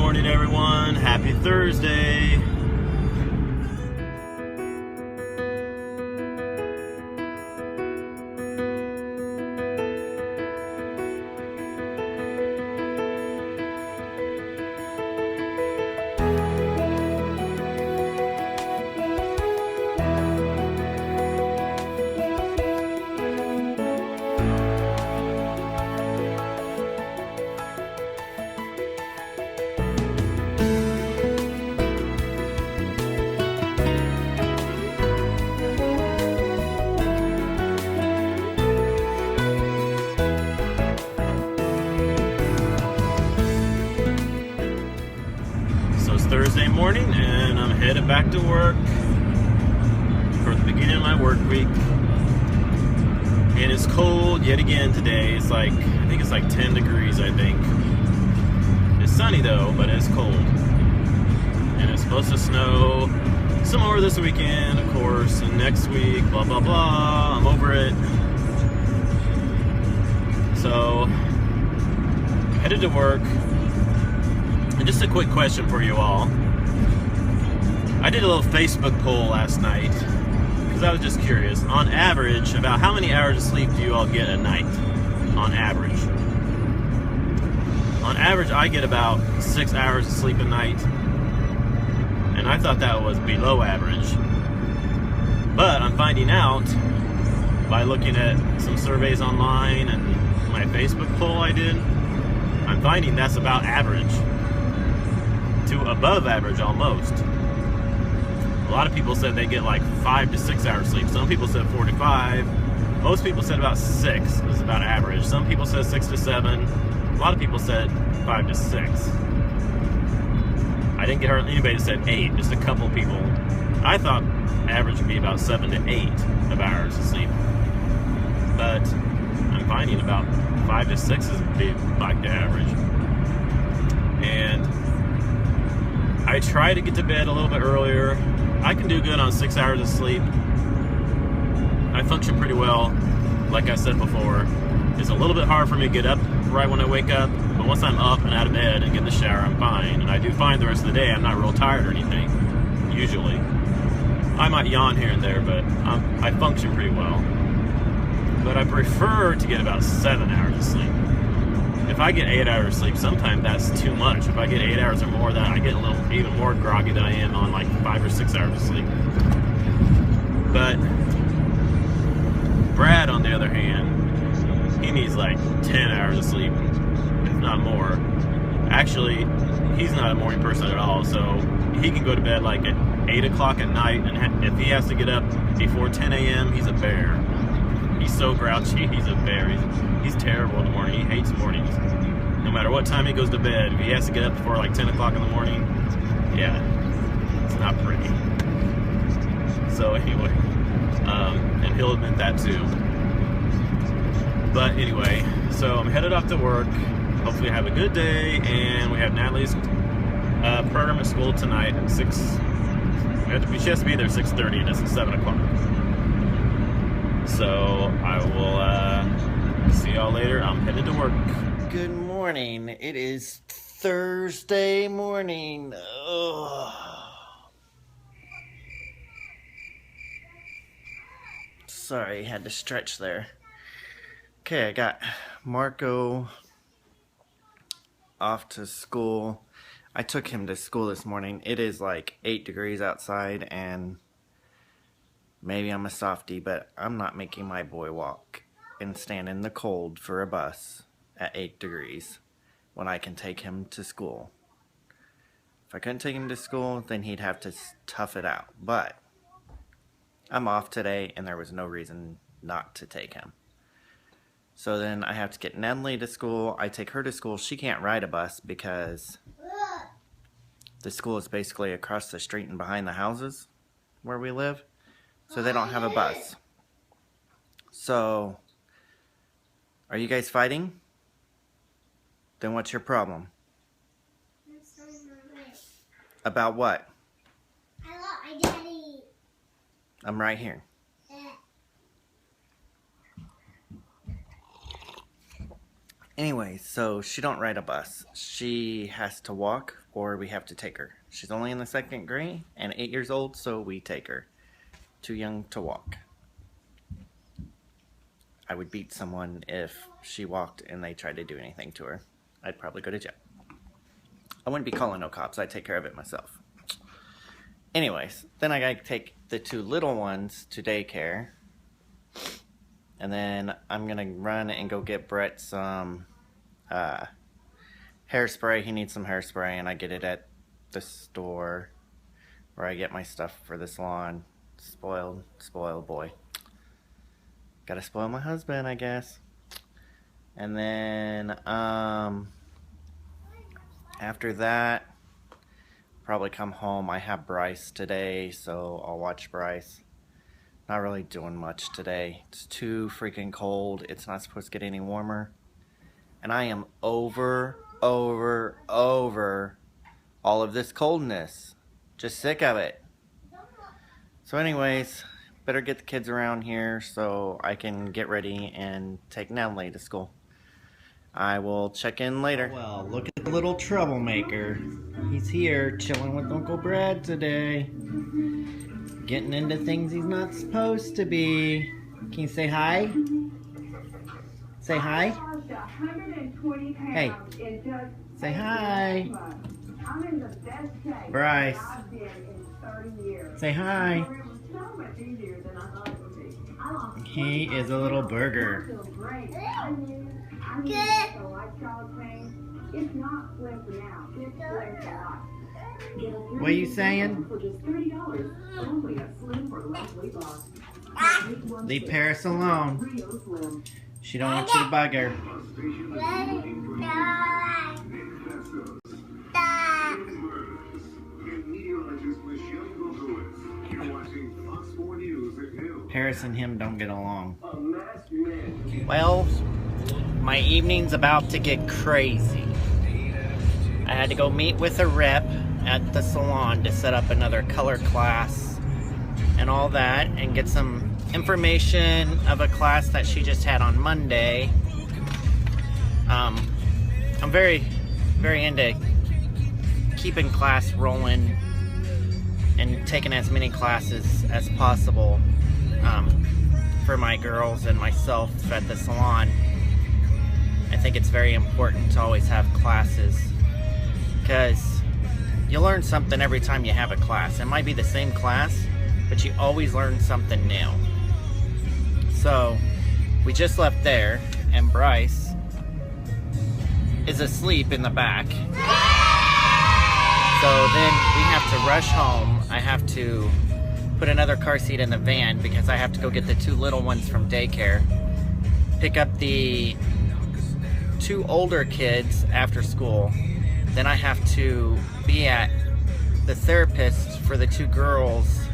morning, everyone. Happy Thursday. Thursday morning, and I'm headed back to work for the beginning of my work week. And it's cold yet again today. It's like, I think it's like 10 degrees, I think. It's sunny though, but it's cold. And it's supposed to snow some more this weekend, of course, and next week, blah, blah, blah. I'm over it. So, headed to work. And just a quick question for you all. I did a little Facebook poll last night because I was just curious. On average, about how many hours of sleep do you all get a night? On average. On average, I get about 6 hours of sleep a night. And I thought that was below average. But I'm finding out by looking at some surveys online and my Facebook poll I did, I'm finding that's about average. To above average almost. A lot of people said they get like 5 to 6 hours sleep. Some people said 4 to 5. Most people said about 6 is about average. Some people said 6 to 7. A lot of people said 5 to 6. I didn't get anybody that said 8, just a couple people. I thought average would be about 7 to 8 of hours of sleep. But I'm finding about 5 to 6 is like the average. And I try to get to bed a little bit earlier. I can do good on 6 hours of sleep. I function pretty well, like I said before. It's a little bit hard for me to get up right when I wake up, but once I'm up and out of bed and get in the shower, I'm fine. And I do fine the rest of the day. I'm not real tired or anything, usually. I might yawn here and there, but I function pretty well. But I prefer to get about 7 hours of sleep. If I get 8 hours of sleep, sometimes that's too much. If I get 8 hours or more, then I get a little even more groggy than I am on like 5 or 6 hours of sleep. But Brad, on the other hand, he needs like 10 hours of sleep, if not more. Actually, he's not a morning person at all, so he can go to bed like at 8 o'clock at night, and if he has to get up before 10 a.m., he's a bear. He's so grouchy, he's a bear. He's terrible in the morning. He hates mornings. No matter what time he goes to bed, if he has to get up before like 10 o'clock in the morning, yeah, it's not pretty. So anyway, and he'll admit that too. But anyway, so I'm headed off to work. Hopefully I have a good day, and we have Natalie's program at school tonight at 6. She has to be there at 6:30, and it's at 7 o'clock. So I will see y'all later. I'm headed to work. Good morning. It is Thursday morning. Ugh. Sorry, had to stretch there. Okay, I got Marco off to school. I took him to school this morning. It is like 8 degrees outside, and maybe I'm a softie, but I'm not making my boy walk and stand in the cold for a bus at 8 degrees when I can take him to school. If I couldn't take him to school, then he'd have to tough it out. But I'm off today, and there was no reason not to take him. So then I have to get Natalie to school. I take her to school. She can't ride a bus because the school is basically across the street and behind the houses where we live. So they don't have a bus. So, are you guys fighting? Then what's your problem? About what? I love my daddy. I'm right here. Anyways, so she don't ride a bus. She has to walk or we have to take her. She's only in the 2nd grade and 8 years old, so we take her. Too young to walk. I would beat someone if she walked and they tried to do anything to her. I'd probably go to jail. I wouldn't be calling no cops. I'd take care of it myself. Anyways, then I gotta take the 2 little ones to daycare. And then I'm gonna run and go get Brett some hairspray. He needs some hairspray, and I get it at the store where I get my stuff for the salon. Spoiled boy. Gotta spoil my husband, I guess. And then after that, probably come home. I have Bryce today, so I'll watch Bryce. Not really doing much today. It's too freaking cold. It's not supposed to get any warmer. And I am over all of this coldness. Just sick of it. So anyways, better get the kids around here so I can get ready and take Natalie to school. I will check in later. Well, look at the little troublemaker. He's here chilling with Uncle Brad today. Getting into things he's not supposed to be. Can you say hi? Say hi? Hey. Say hi. Bryce. Say hi. He is a little burger. What are you saying? Leave Paris alone. She don't want you to bug her. Paris and him don't get along. Well, my evening's about to get crazy. I had to go meet with a rep at the salon to set up another color class and all that, and get some information of a class that she just had on Monday. I'm very into keeping class rolling and taking as many classes as possible for my girls and myself at the salon. I think it's very important to always have classes, because you learn something every time you have a class. It might be the same class, but you always learn something new. So we just left there, and Bryce is asleep in the back. So then we have to rush home. I have to put another car seat in the van because I have to go get the 2 little ones from daycare, pick up the 2 older kids after school. Then I have to be at the therapist for the 2 girls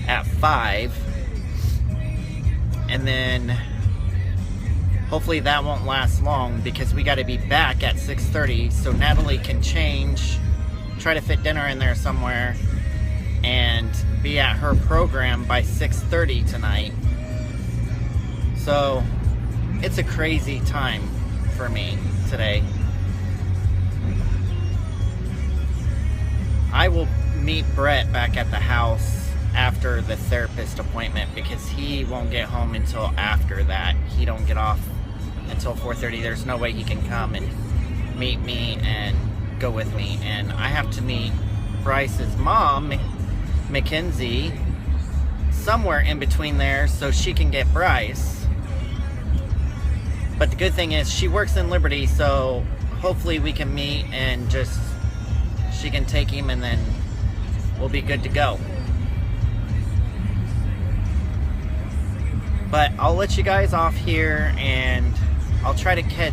at 5. And then hopefully that won't last long, because we got to be back at 6:30 so Natalie can change, try to fit dinner in there somewhere, and be at her program by 6:30 tonight. So it's a crazy time for me today. I will meet Brett back at the house after the therapist appointment, because he won't get home until after that. He don't get off until 4:30. There's no way he can come and meet me and go with me. And I have to meet Bryce's mom, Mackenzie, somewhere in between there so she can get Bryce. But the good thing is she works in Liberty, so hopefully we can meet and just, she can take him and then we'll be good to go. But I'll let you guys off here, and I'll try to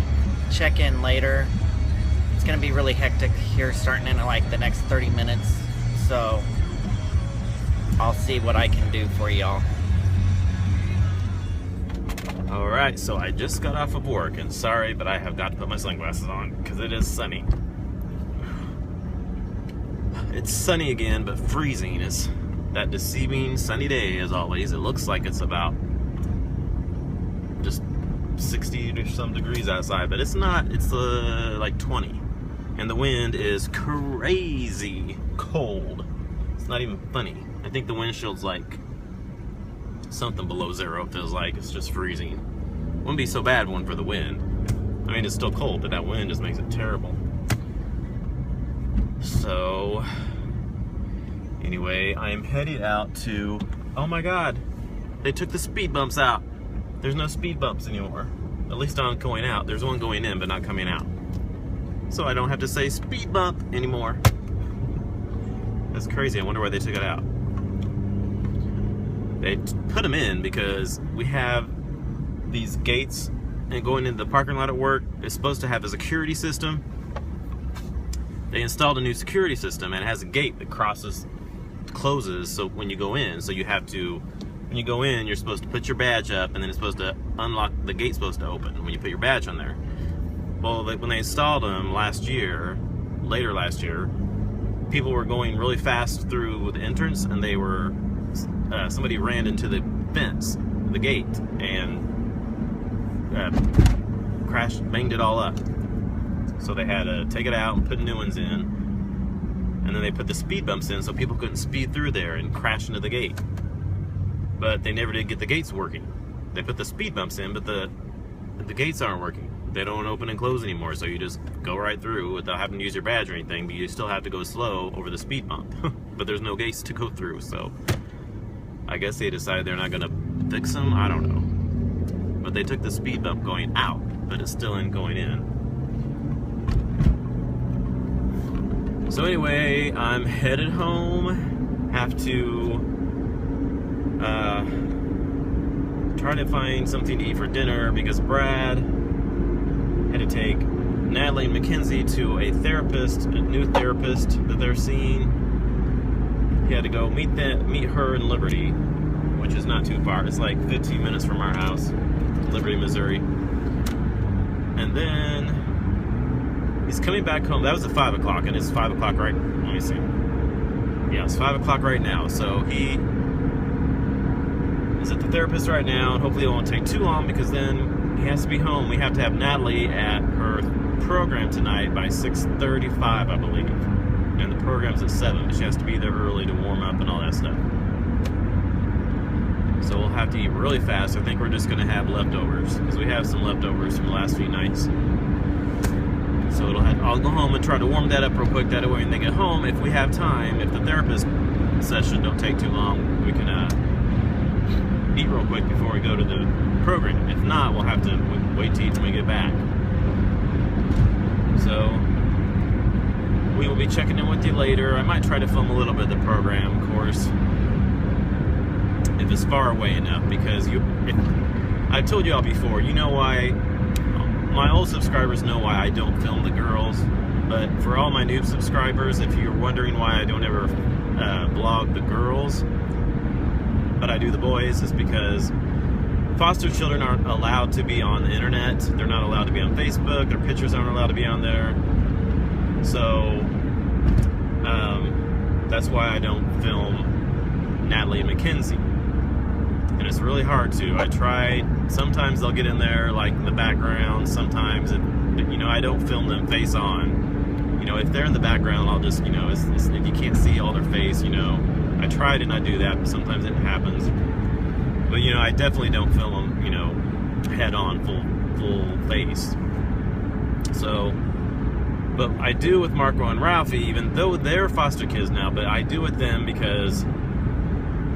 check in later. It's gonna be really hectic here starting in like the next 30 minutes, so I'll see what I can do for y'all. Alright, so I just got off of work, and sorry, but I have got to put my sunglasses on because it is sunny. It's sunny again, but freezing is that deceiving sunny day as always. It looks like it's about just 60 or some degrees outside, but it's not. It's like 20, and the wind is crazy cold. It's not even funny. I think the windshield's like something below zero. It feels like it's just freezing. Wouldn't be so bad one for the wind. I mean, it's still cold, but that wind just makes it terrible. So anyway, I am headed out to, oh my god, they took the speed bumps out. There's no speed bumps anymore. At least on going out. There's one going in, but not coming out. So I don't have to say speed bump anymore. That's crazy. I wonder why they took it out. They put them in because we have these gates, and going into the parking lot at work is supposed to have a security system. They installed a new security system, and it has a gate that closes, so when you go in, so you have to, when you go in, you're supposed to put your badge up, and then it's supposed to unlock, the gate's supposed to open when you put your badge on there. Well, when they installed them later last year, people were going really fast through the entrance, and they were, somebody ran into the fence, the gate, and banged it all up. So they had to take it out and put new ones in, and then they put the speed bumps in so people couldn't speed through there and crash into the gate. But they never did get the gates working. They put the speed bumps in, but the gates aren't working. They don't open and close anymore, so you just go right through without having to use your badge or anything, but you still have to go slow over the speed bump. But there's no gates to go through, so I guess they decided they're not gonna fix them, I don't know. But they took the speed bump going out, but it's still in going in. So anyway, I'm headed home. Have to try to find something to eat for dinner because Brad had to take Natalie and Mackenzie to a new therapist that they're seeing. He had to go meet her in Liberty, which is not too far. It's like 15 minutes from our house, Liberty, Missouri. And then he's coming back home. That was at 5 o'clock, and it's 5 o'clock right, let me see. Yeah, it's 5 o'clock right now. So he is at the therapist right now, and hopefully it won't take too long because then he has to be home. We have to have Natalie at her program tonight by 6:35, I believe. And the program's at 7, but she has to be there early to warm up and all that stuff. So we'll have to eat really fast. I think we're just going to have leftovers because we have some leftovers from the last few nights. So I'll go home and try to warm that up real quick. That way when they get home, if we have time, if the therapist session don't take too long, we can eat real quick before we go to the program. If not, we'll have to wait to eat when we get back. So we will be checking in with you later. I might try to film a little bit of the program, of course, if it's far away enough, because I told you all before, you know why, my old subscribers know why I don't film the girls, but for all my new subscribers, if you're wondering why I don't ever vlog the girls, but I do the boys, is because foster children aren't allowed to be on the internet. They're not allowed to be on Facebook. Their pictures aren't allowed to be on there. So that's why I don't film Natalie and Mackenzie. And it's really hard to. I tried. Sometimes they'll get in there, like in the background. Sometimes, I don't film them face on. If they're in the background, I'll just, if you can't see all their face, I try to not do that, but sometimes it happens. But, I definitely don't film them, head on, full face. So, but I do with Marco and Ralphie, even though they're foster kids now, but I do with them because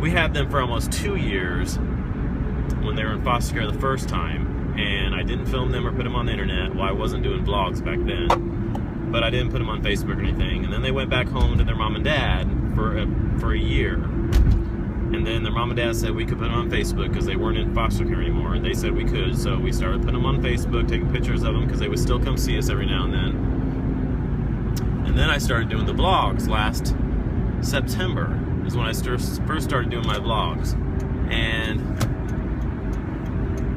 we had them for almost 2 years when they were in foster care the first time, and I didn't film them or put them on the internet. Well, I wasn't doing vlogs back then, but I didn't put them on Facebook or anything. And then they went back home to their mom and dad for a year, and then their mom and dad said we could put them on Facebook because they weren't in foster care anymore, and they said we could, so we started putting them on Facebook, taking pictures of them because they would still come see us every now and then. And then I started doing the vlogs last September is when I first started doing my vlogs, and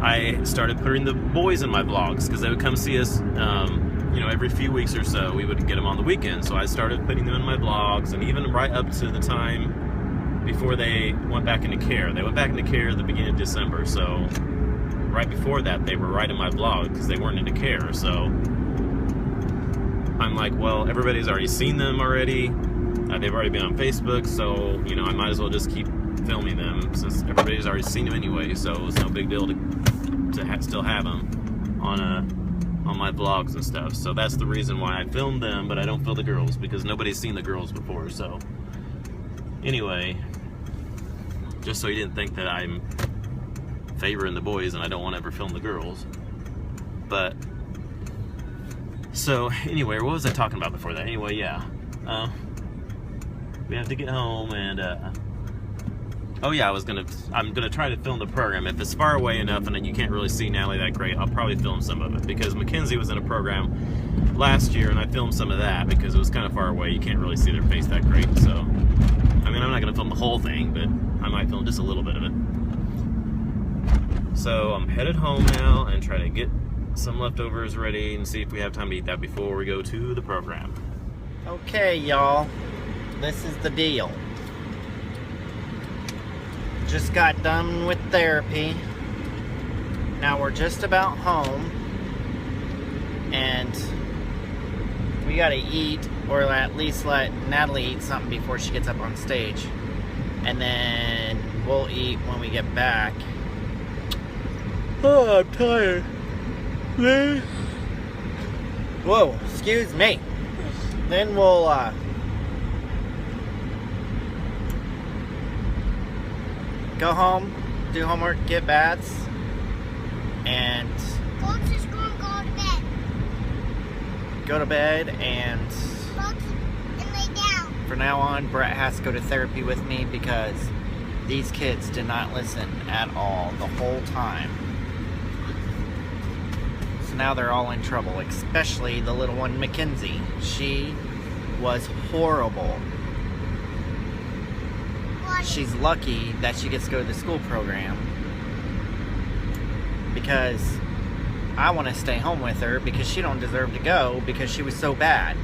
I started putting the boys in my vlogs because they would come see us every few weeks or so. We would get them on the weekend, so I started putting them in my vlogs, and even right up to the time before they went back into care. They went back into care at the beginning of December, so right before that, they were writing my blog because they weren't into care. So I'm like, well, everybody's already seen them already. They've already been on Facebook, so, you know, I might as well just keep filming them since everybody's already seen them anyway. So it's no big deal to still have them on my vlogs and stuff. So that's the reason why I filmed them, but I don't film the girls because nobody's seen the girls before. So anyway, just so you didn't think that I'm favoring the boys and I don't want to ever film the girls. But so anyway, what was I talking about before that? Anyway, yeah, we have to get home and oh yeah, I'm gonna try to film the program. If it's far away enough and then you can't really see Natalie that great, I'll probably film some of it, because Mackenzie was in a program last year and I filmed some of that because it was kind of far away. You can't really see their face that great. So I mean, I'm not gonna film the whole thing, but I might film just a little bit of it. So I'm headed home now and try to get some leftovers ready and see if we have time to eat that before we go to the program. Okay, y'all, this is the deal. Just got done with therapy. Now we're just about home, and we gotta eat, or at least let Natalie eat something before she gets up on stage, and then we'll eat when we get back. Oh, I'm tired. Whoa, excuse me. Then we'll go home, do homework, get baths, and Go to school and go to bed. And lay down. from now on, Brett has to go to therapy with me because these kids did not listen at all the whole time. So now they're all in trouble, especially the little one, Mackenzie. She was horrible. She's lucky that she gets to go to the school program, because I want to stay home with her because she don't deserve to go because she was so bad.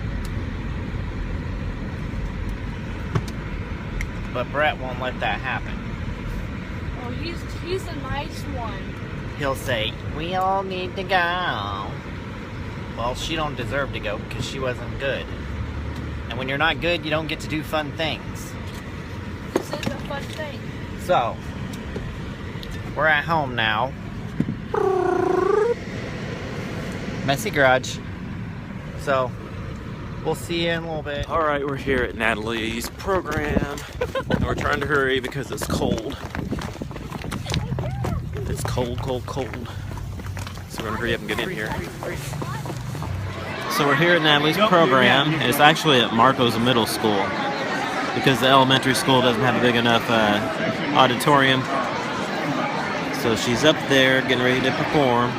But Brett won't let that happen. Oh, he's a nice one. He'll say, we all need to go. Well, she don't deserve to go because she wasn't good. And when you're not good, you don't get to do fun things. This is a fun thing. So, we're at home now. Messy garage. So, we'll see you in a little bit. All right, we're here at Natalie's program, and we're trying to hurry because it's cold. It's cold, cold, cold. So we're gonna hurry up and get in here. So we're here at Natalie's program, and it's actually at Marco's Middle School because the elementary school doesn't have a big enough auditorium. So she's up there getting ready to perform.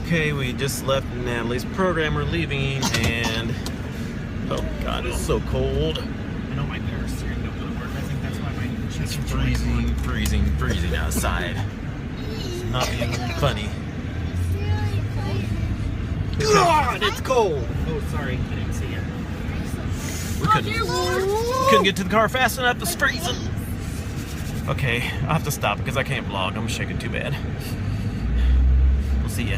Okay, we just left Natalie's program. We're leaving, and oh god, it's so cold. I know my parents are going to go to work. I think that's why my chest is Freezing, freezing, freezing outside. It's not being funny. God, it's cold. Oh, sorry, I didn't see it. We couldn't get to the car fast enough. It's freezing. Okay, I'll have to stop because I can't vlog. I'm shaking too bad. We'll see ya.